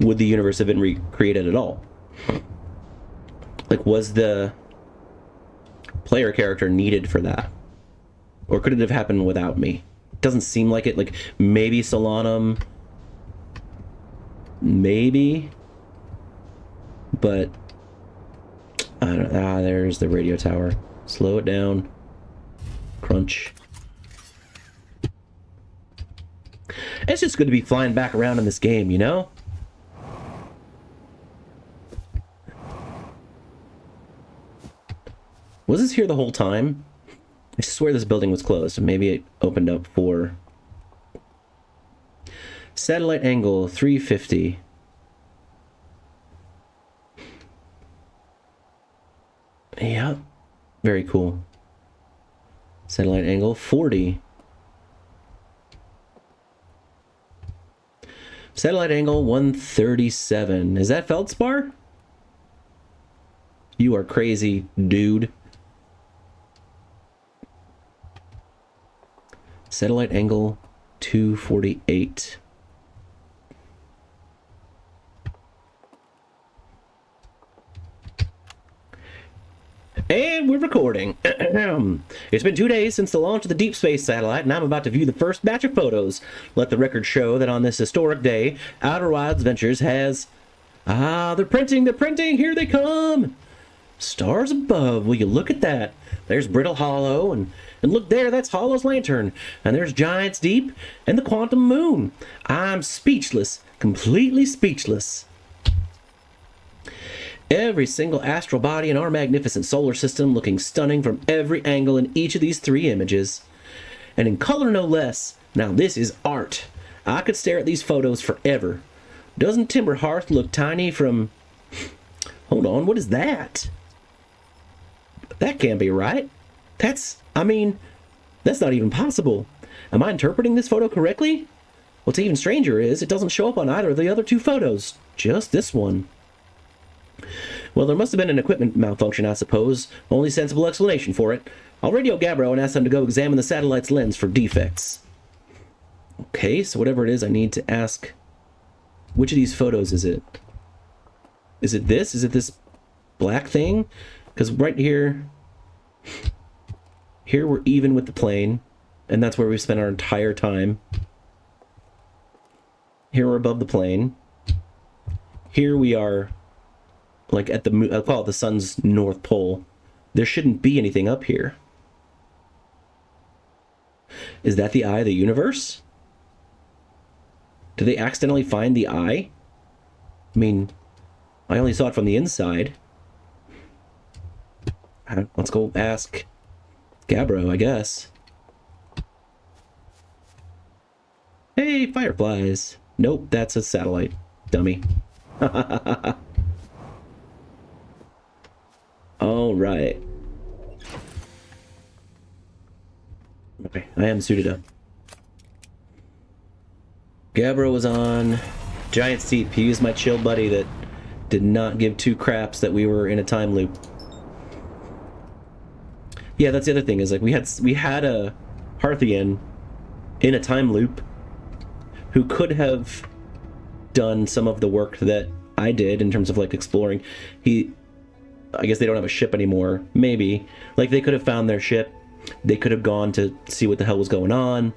Would the universe have been recreated at all? Like, was the player character needed for that? Or could it have happened without me? Doesn't seem like it. Like, maybe Solanum. Maybe. But, I don't know. Ah, there's the radio tower. Slow it down. Crunch. It's just good to be flying back around in this game, you know? Was this here the whole time? I swear this building was closed. Maybe it opened up for... Satellite angle 350. Yeah. Very cool. Satellite angle 40. Satellite angle 137. Is that Feldspar? You are crazy, dude. Satellite angle 248. And we're recording. Welcome! It's been 2 days since the launch of the Deep Space satellite, and I'm about to view the first batch of photos. Let the record show that on this historic day, Outerwilds Ventures has... Ah, they're printing, here they come! Stars above, will you look at that? There's Brittle Hollow, and look there, that's Hollow's lantern. And there's Giants Deep, and the Quantum Moon. I'm speechless, completely speechless. Every single astral body in our magnificent solar system looking stunning from every angle in each of these 3 images. And in color no less. Now this is art. I could stare at these photos forever. Doesn't Timber Hearth look tiny from... Hold on, what is that? That can't be right. That's not even possible. Am I interpreting this photo correctly? What's even stranger is it doesn't show up on either of the other 2 photos. Just this one. Well, there must have been an equipment malfunction, I suppose. Only sensible explanation for it. I'll radio Gabbro and ask them to go examine the satellite's lens for defects. Okay, so whatever it is, I need to ask... Which of these photos is it? Is it this? Is it this black thing? Because right here... Here we're even with the plane. And that's where we spent our entire time. Here we're above the plane. Here we are... Like at the, I'll call it the sun's north pole. There shouldn't be anything up here. Is that the eye of the universe? Did they accidentally find the eye? I mean, I only saw it from the inside. Let's go ask Gabbro, I guess. Hey, fireflies. Nope, that's a satellite. Dummy. All right. Okay, I am suited up. Gabbro was on Giant Deep. He was my chill buddy that did not give 2 craps that we were in a time loop. Yeah, that's the other thing, is like we had a Hearthian in a time loop who could have done some of the work that I did in terms of like exploring. I guess they don't have a ship anymore. Maybe. Like, they could have found their ship. They could have gone to see what the hell was going on.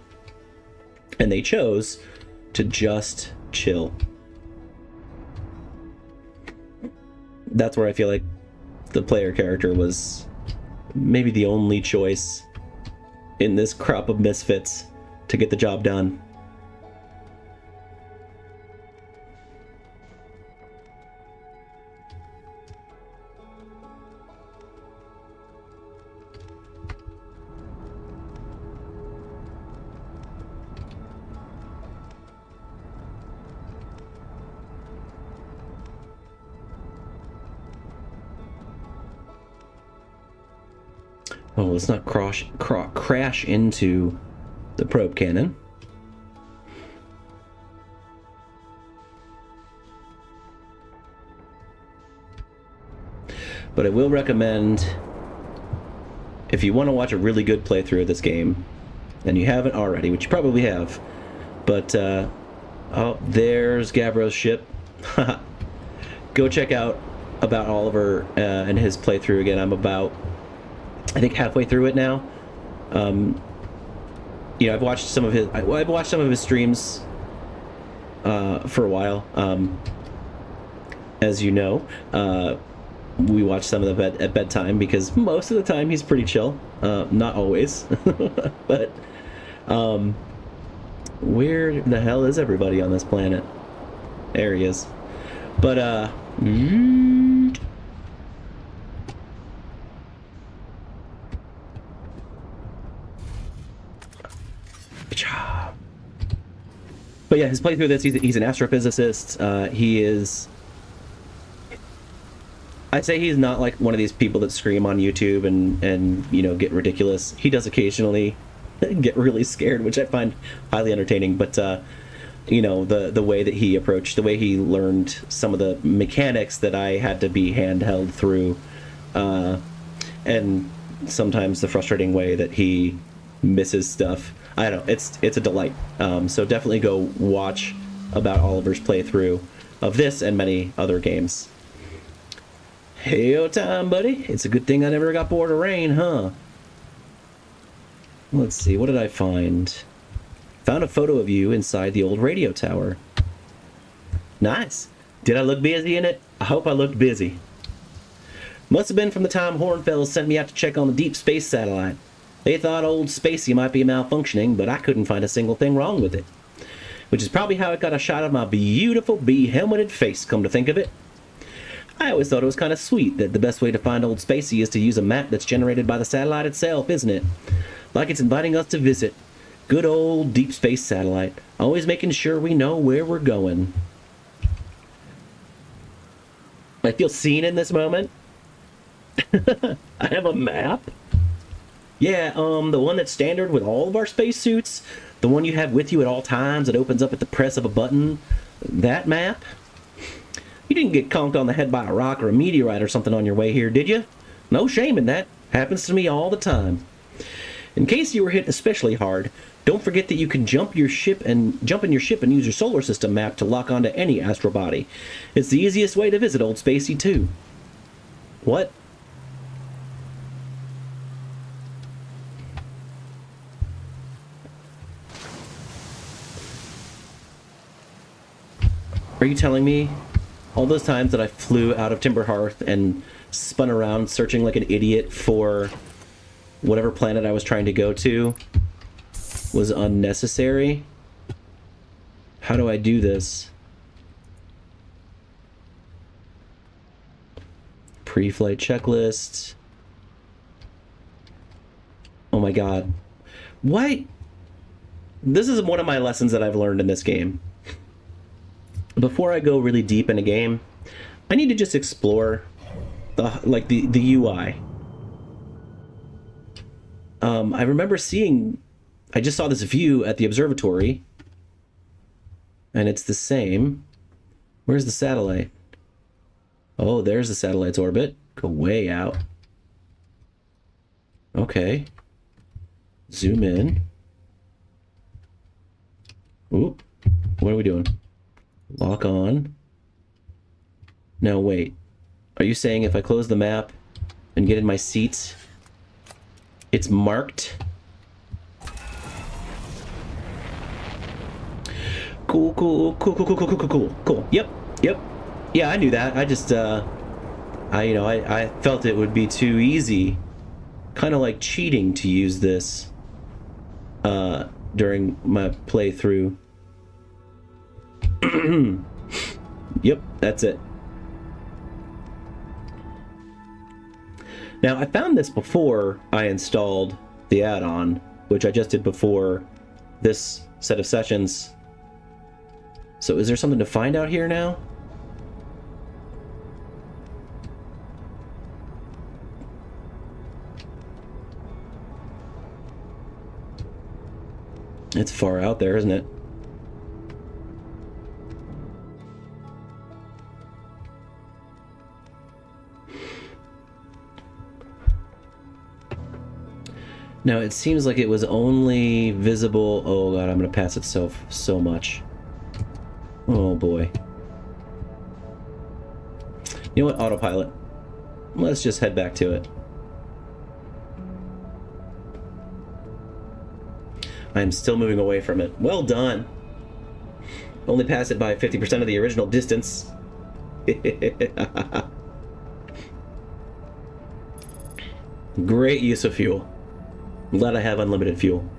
And they chose to just chill. That's where I feel like the player character was maybe the only choice in this crop of misfits to get the job done. Oh, let's not crash into the probe cannon. But I will recommend, if you want to watch a really good playthrough of this game, and you haven't already, which you probably have, but, oh, there's Gabbro's ship. Go check out about Oliver and his playthrough again. I'm about... I think halfway through it now. You know, I've watched some of his streams for a while. As you know, we watch some of them at bedtime because most of the time he's pretty chill. Not always, but where the hell is everybody on this planet? There he is. But But yeah, his playthrough of this, he's an astrophysicist. He is... I'd say he's not like one of these people that scream on YouTube and you know, get ridiculous. He does occasionally get really scared, which I find highly entertaining. But, you know, the way that he approached, the way he learned some of the mechanics that I had to be handheld through, and sometimes the frustrating way that he misses stuff. I don't know, it's a delight. So definitely go watch about Oliver's playthrough of this and many other games. Hey-o time, buddy. It's a good thing I never got bored of rain, huh? Let's see, what did I find? Found a photo of you inside the old radio tower. Nice. Did I look busy in it? I hope I looked busy. Must have been from the time Hornfels sent me out to check on the deep space satellite. They thought old Spacey might be malfunctioning, but I couldn't find a single thing wrong with it. Which is probably how it got a shot of my beautiful bee-helmeted face, come to think of it. I always thought it was kind of sweet that the best way to find old Spacey is to use a map that's generated by the satellite itself, isn't it? Like it's inviting us to visit. Good old deep space satellite, always making sure we know where we're going. I feel seen in this moment. I have a map. Yeah, the one that's standard with all of our spacesuits. The one you have with you at all times that opens up at the press of a button. That map. You didn't get conked on the head by a rock or a meteorite or something on your way here, did you? No shame in that. Happens to me all the time. In case you were hit especially hard, don't forget that you can jump in your ship and use your solar system map to lock onto any astral body. It's the easiest way to visit old Spacey too. What? Are you telling me all those times that I flew out of Timberhearth and spun around searching like an idiot for whatever planet I was trying to go to was unnecessary? How do I do this? Pre-flight checklist. Oh my god. What? This is one of my lessons that I've learned in this game. Before I go really deep in a game, I need to just explore the UI. I remember I just saw this view at the observatory, and it's the same. Where's the satellite? Oh, there's the satellite's orbit. Go way out. Okay. Zoom in. Oop. What are we doing? Lock on. Now wait. Are you saying if I close the map and get in my seats, it's marked? Cool. Yep. Yeah, I knew that. I just, I felt it would be too easy. Kind of like cheating to use this, during my playthrough. Yep, that's it. Now, I found this before I installed the add-on, which I just did before this set of sessions. So is there something to find out here now? It's far out there, isn't it? Now, it seems like it was only visible... Oh god, I'm gonna pass it so much. Oh boy. You know what? Autopilot. Let's just head back to it. I'm still moving away from it. Well done. Only passed it by 50% of the original distance. Great use of fuel. I'm glad I have unlimited fuel.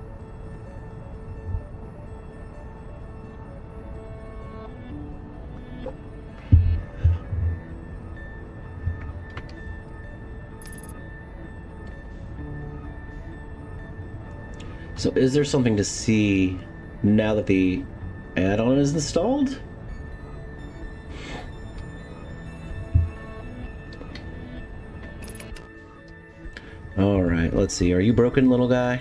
So is there something to see now that the add-on is installed? Alright, let's see. Are you broken, little guy?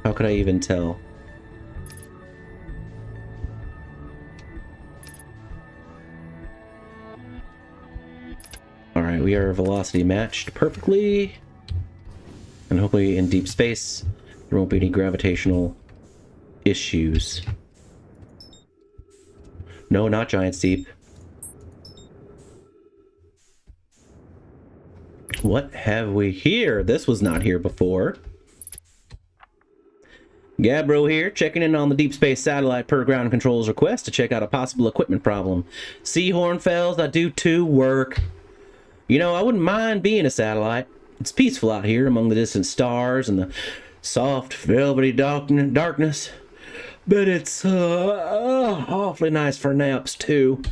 How could I even tell? Alright, we are velocity matched perfectly. And hopefully in deep space, there won't be any gravitational issues. No, not Giants Deep. What have we here? This was not here before. Gabbro here, checking in on the Deep Space Satellite per ground control's request to check out a possible equipment problem. See, Hornfells, I do too work. You know, I wouldn't mind being a satellite. It's peaceful out here among the distant stars and the soft, velvety darkness. But it's awfully nice for naps, too.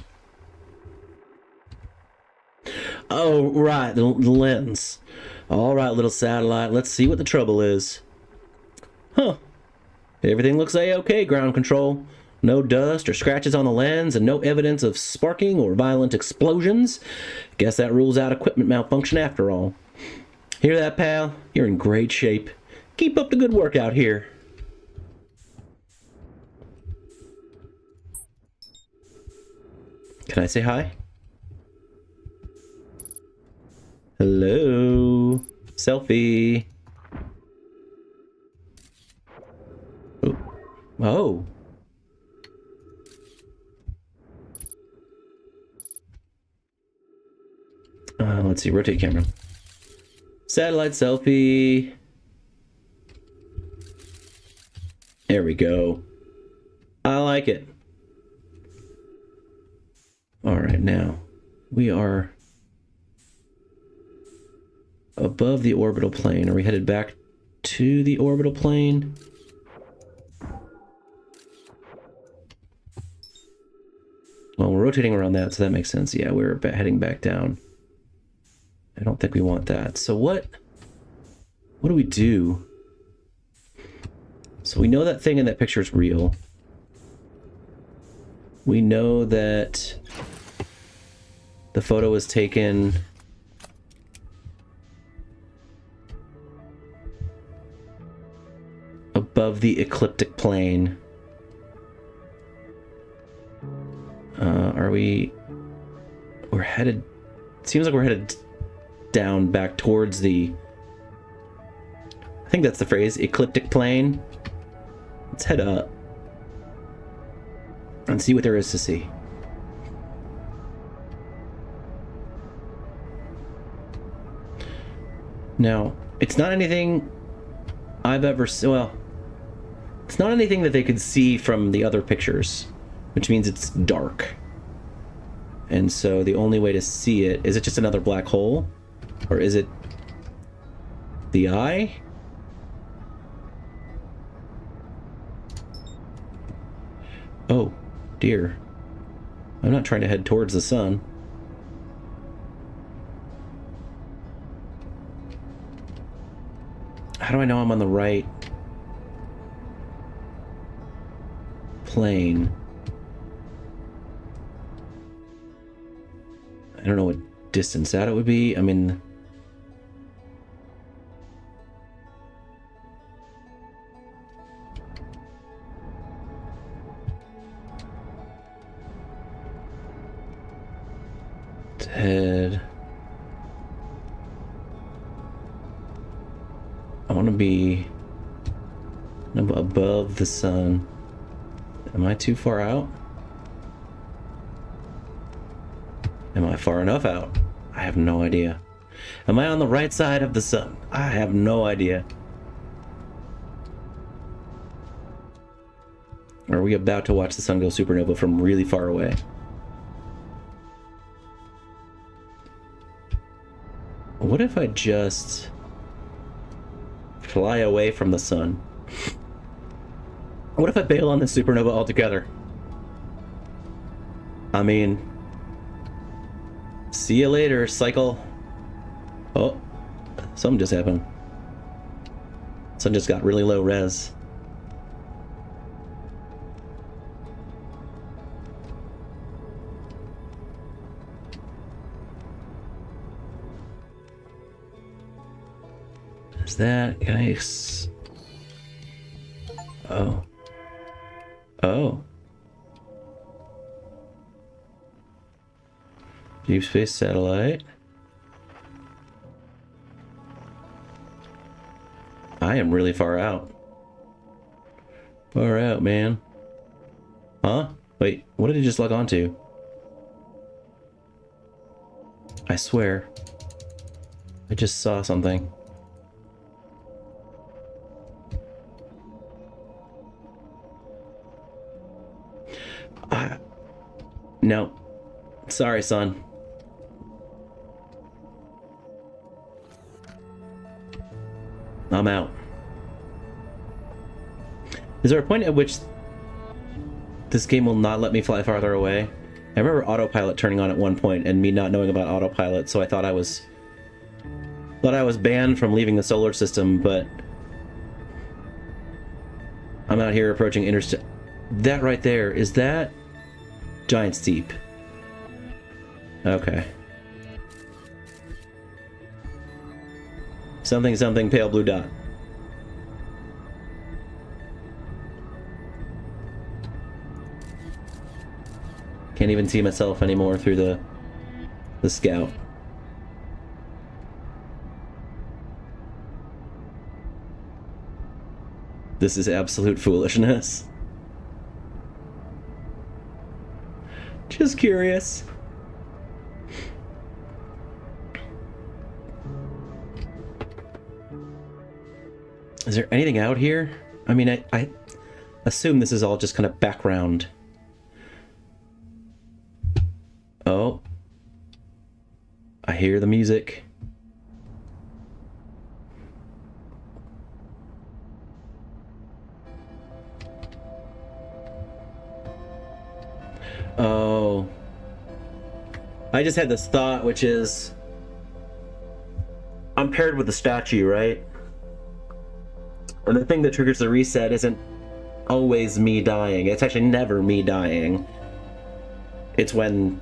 Oh, right, the lens. All right, little satellite, let's see what the trouble is. Huh. Everything looks a-okay, ground control. No dust or scratches on the lens and no evidence of sparking or violent explosions. Guess that rules out equipment malfunction after all. Hear that, pal? You're in great shape. Keep up the good work out here. Can I say hi? Hello? Selfie. Oh. Let's see, rotate camera. Satellite selfie. There we go. I like it. All right, now we are above the orbital plane. Are we headed back to the orbital plane? Well, we're rotating around that, so that makes sense. Yeah, we're heading back down. I don't think we want that. So what do we do? So we know that thing in that picture is real. We know that the photo was taken above the ecliptic plane. We're headed, seems like we're headed down back towards the, I think that's the phrase, ecliptic plane. Let's head up and see what there is to see. Now, it's not anything I've ever seen, well, it's not anything that they could see from the other pictures, which means it's dark. And so the only way to see it, is it just another black hole? Or is it the eye? Oh, dear. I'm not trying to head towards the sun. How do I know I'm on the right plane? I don't know what distance out it would be. I mean, head. I want to be above the sun. Am I too far out? Am I far enough out? I have no idea. Am I on the right side of the sun? I have no idea. Are we about to watch the sun go supernova from really far away? What if I just fly away from the sun? What if I bail on the supernova altogether? I mean, see you later, cycle. Oh, something just happened. Sun just got really low res. Is that, can I oh. Oh. Deep space satellite. I am really far out. Far out, man. Huh? Wait, what did it just log onto? I swear. I just saw something. No. Sorry, son. I'm out. Is there a point at which this game will not let me fly farther away? I remember autopilot turning on at one point and me not knowing about autopilot, so I thought I was banned from leaving the solar system, but I'm out here approaching interstate. That right there, is that Giant Steep? Okay. Something, something, pale blue dot. Can't even see myself anymore through the scout. This is absolute foolishness. Just curious. Is there anything out here? I mean, I assume this is all just kind of background. Oh. I hear the music. Oh. I just had this thought, which is I'm paired with the statue, right? And the thing that triggers the reset isn't always me dying. It's actually never me dying. It's when...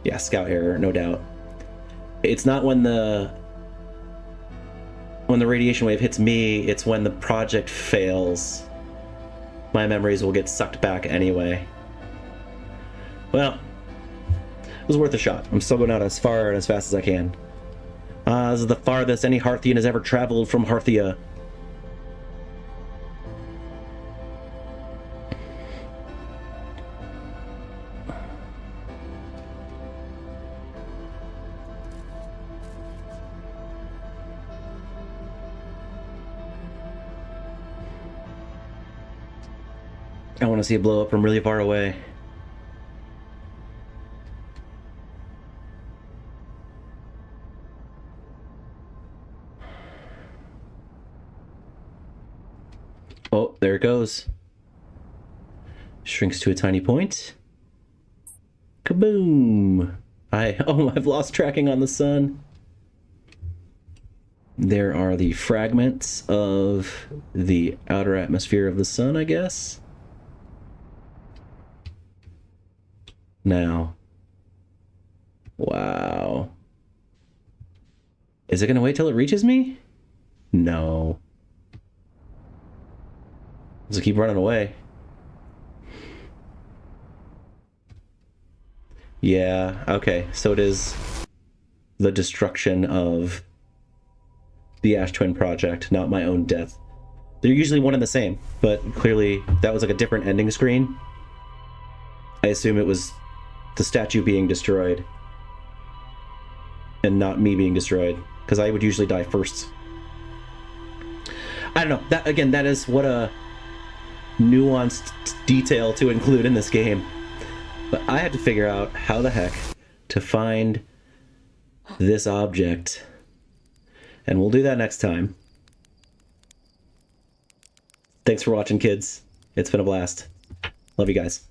Yeah, scout error, no doubt. It's not when the radiation wave hits me, it's when the project fails. My memories will get sucked back anyway. Well, it was worth a shot. I'm still going out as far and as fast as I can. This is the farthest any Hearthian has ever traveled from Hearthia. I want to see it blow up from really far away. Oh, there it goes. Shrinks to a tiny point. Kaboom! I've lost tracking on the sun. There are the fragments of the outer atmosphere of the sun, I guess. Now. Wow. Is it gonna wait till it reaches me? No. Does it keep running away? Yeah, okay. So it is the destruction of the Ash Twin Project, not my own death. They're usually one and the same, but clearly that was like a different ending screen. I assume it was the statue being destroyed and not me being destroyed, because I would usually die first. I don't know. That, again, that is what a nuanced detail to include in this game. But I had to figure out how the heck to find this object. And we'll do that next time. Thanks for watching, kids. It's been a blast. Love you guys.